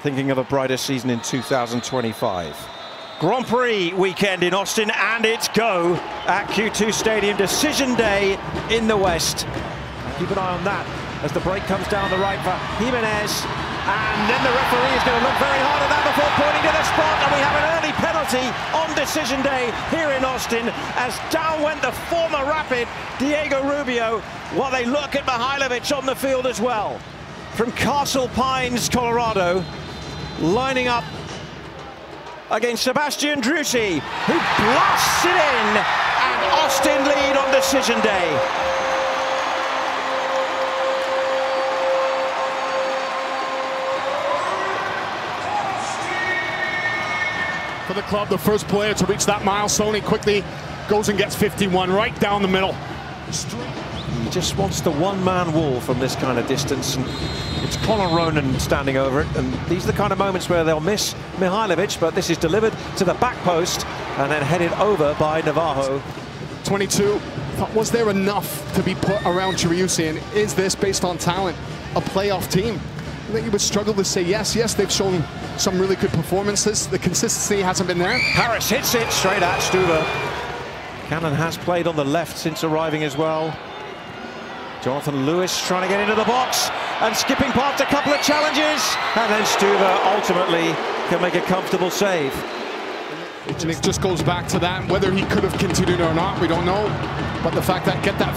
thinking of a brighter season in 2025. Grand Prix weekend in Austin, and it's go at Q2 Stadium. Decision day in the West. Keep an eye on that as the break comes down the right for Jimenez. And then the referee is going to look very hard at that before pointing to the spot. And we have an early penalty on decision day here in Austin as down went the former Rapid, Diego Rubio, while they look at Mihailovic on the field as well. From Castle Pines, Colorado, lining up against Sebastian Drusi, who blasts it in, and Austin lead on decision day. For the club, the first player to reach that milestone, he quickly goes and gets 51 right down the middle. He just wants the one-man wall from this kind of distance, and it's Colin Ronan standing over it, and these are the kind of moments where they'll miss Mihailovic, but this is delivered to the back post and then headed over by Navarro. 22, was there enough to be put around Driussi, and is this, based on talent, a playoff team? I think you would struggle to say yes. Yes, they've shown some really good performances. The consistency hasn't been there. Harris hits it straight at Stuver. Cannon has played on the left since arriving as well. Jonathan Lewis trying to get into the box and skipping past a couple of challenges. And then Stuver ultimately can make a comfortable save. And it just goes back to that, whether he could have continued or not, we don't know. But the fact that get that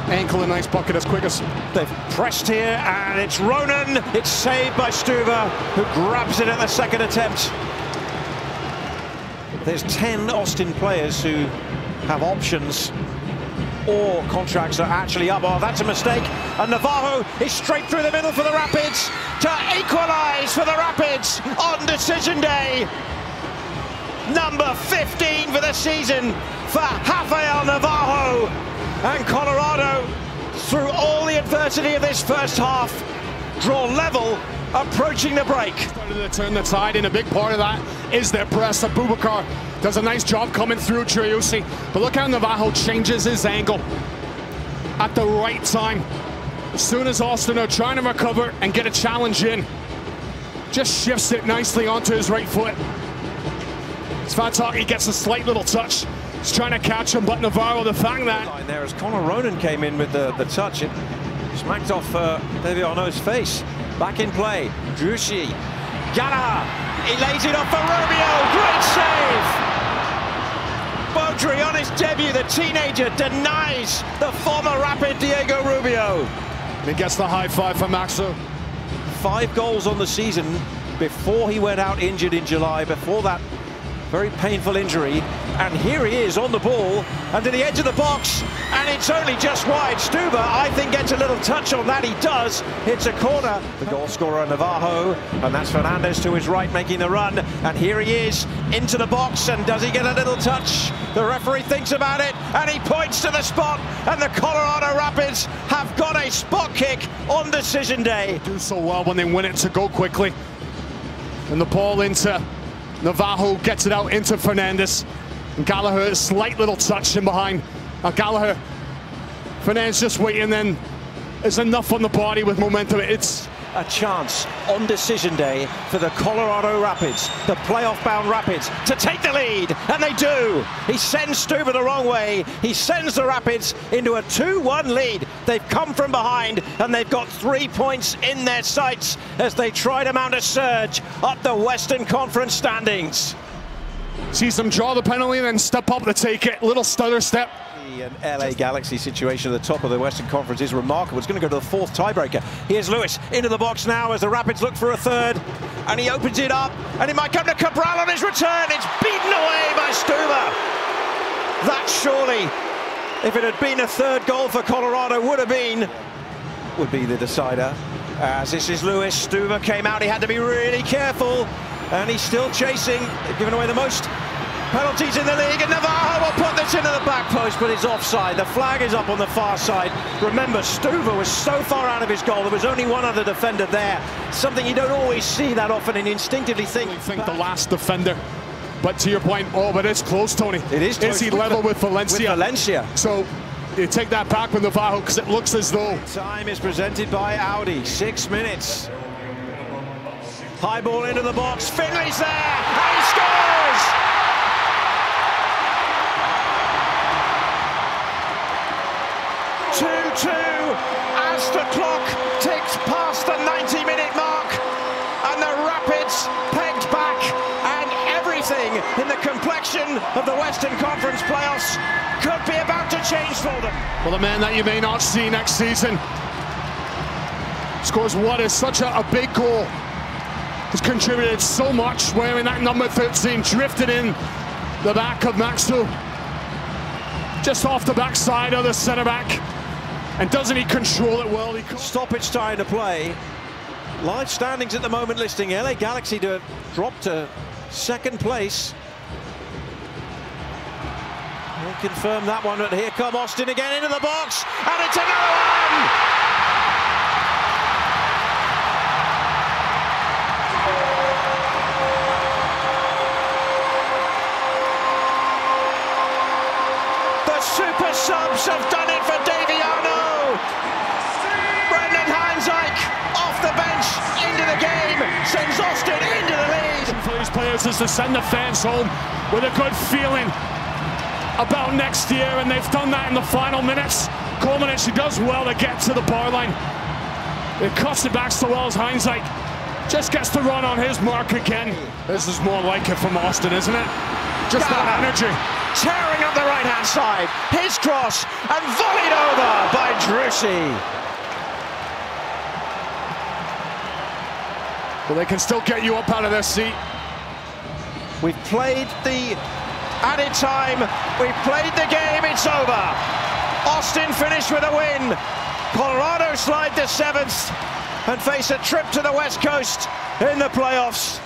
ankle a nice bucket as quick as... They've pressed here, and it's Ronan. It's saved by Stuver, who grabs it at the second attempt. There's 10 Austin players who have options or contracts are actually up. Oh, that's a mistake. And Navarro is straight through the middle for the Rapids to equalize for the Rapids on decision day. Number 15 for the season for Rafael Navarro. And Colorado, through all the adversity of this first half, draw level, approaching the break. Started to turn the tide, and a big part of that is their press. Abubakar does a nice job coming through Driussi. But look how Navarro changes his angle at the right time. As soon as Austin are trying to recover and get a challenge in, just shifts it nicely onto his right foot. Svataki gets a slight little touch. He's trying to catch him, but Navarro, the fact that... There as Conor Ronan came in with the touch, it smacked off David Arnaud's face. Back in play, Drusi, Gallagher, he lays it off for Rubio, great save! Baudry on his debut, the teenager denies the former Rapid Diego Rubio. And he gets the high five for Maxo. 5 goals on the season before he went out injured in July, before that very painful injury, and here he is on the ball under the edge of the box, and it's only just wide. Stuver, I think, gets a little touch on that. He does. Hits a corner. The goal scorer Navarro, and that's Fernandez to his right making the run, and here he is into the box, and does he get a little touch? The referee thinks about it, and he points to the spot, and the Colorado Rapids have got a spot kick on decision day. They do so well when they win it to go quickly, and the ball into Navarro, gets it out into Fernandez. And Gallagher, a slight little touch in behind. Now Gallagher, Fernandez just waiting, then there's enough on the body with momentum. It's a chance on decision day for the Colorado Rapids, the playoff-bound Rapids, to take the lead, and they do. He sends Stuver the wrong way. He sends the Rapids into a 2-1 lead. They've come from behind, and they've got 3 points in their sights as they try to mount a surge up the Western Conference standings. Sees them draw the penalty and then step up to take it. Little stutter step. An LA Galaxy situation at the top of the Western Conference is remarkable. It's going to go to the 4th tiebreaker. Here's Lewis into the box now as the Rapids look for a 3rd, and he opens it up, and it might come to Cabral on his return. It's beaten away by Stuver. That surely, if it had been a 3rd goal for Colorado, would be the decider. As this is Lewis, Stuver came out. He had to be really careful, and he's still chasing. They've given away the most penalties in the league, and Navarro will put this into the back post, but it's offside. The flag is up on the far side. Remember, Stuver was so far out of his goal, there was only one other defender there. Something you don't always see that often, and instinctively think the last defender. But to your point, oh, but it's close, Tony. It is close. Is he level with Valencia? With Valencia. So you take that back with Navarro, because it looks as though... Time is presented by Audi, 6 minutes. High ball into the box, Finley's there, and he scores! As the clock ticks past the 90-minute mark, and the Rapids pegged back, and everything in the complexion of the Western Conference playoffs could be about to change for them. Well, the man that you may not see next season scores what is such a big goal. Has contributed so much, wearing that number 13, drifted in the back of Maxwell, just off the backside of the centre-back. And doesn't he control it well? Stoppage time to play. Live standings at the moment listing LA Galaxy to drop to second place. We'll confirm that one, but here come Austin again into the box, and it's another one! The super subs have done it for Daviano. Brendan Heinzike off the bench into the game, sends Austin into the lead. For these players is to send the fans home with a good feeling about next year, and they've done that in the final minutes. Coleman, she does well to get to the bar line. It cuts it back so well as Heinzike just gets to run on his mark again. This is more like it from Austin, isn't it? Just that energy. Tearing up the right-hand side, his cross, and volleyed over by Drusi. Well, they can still get you up out of their seat. We've played the added time, we've played the game, it's over. Austin finished with a win. Colorado slide to 7th and face a trip to the West Coast in the playoffs.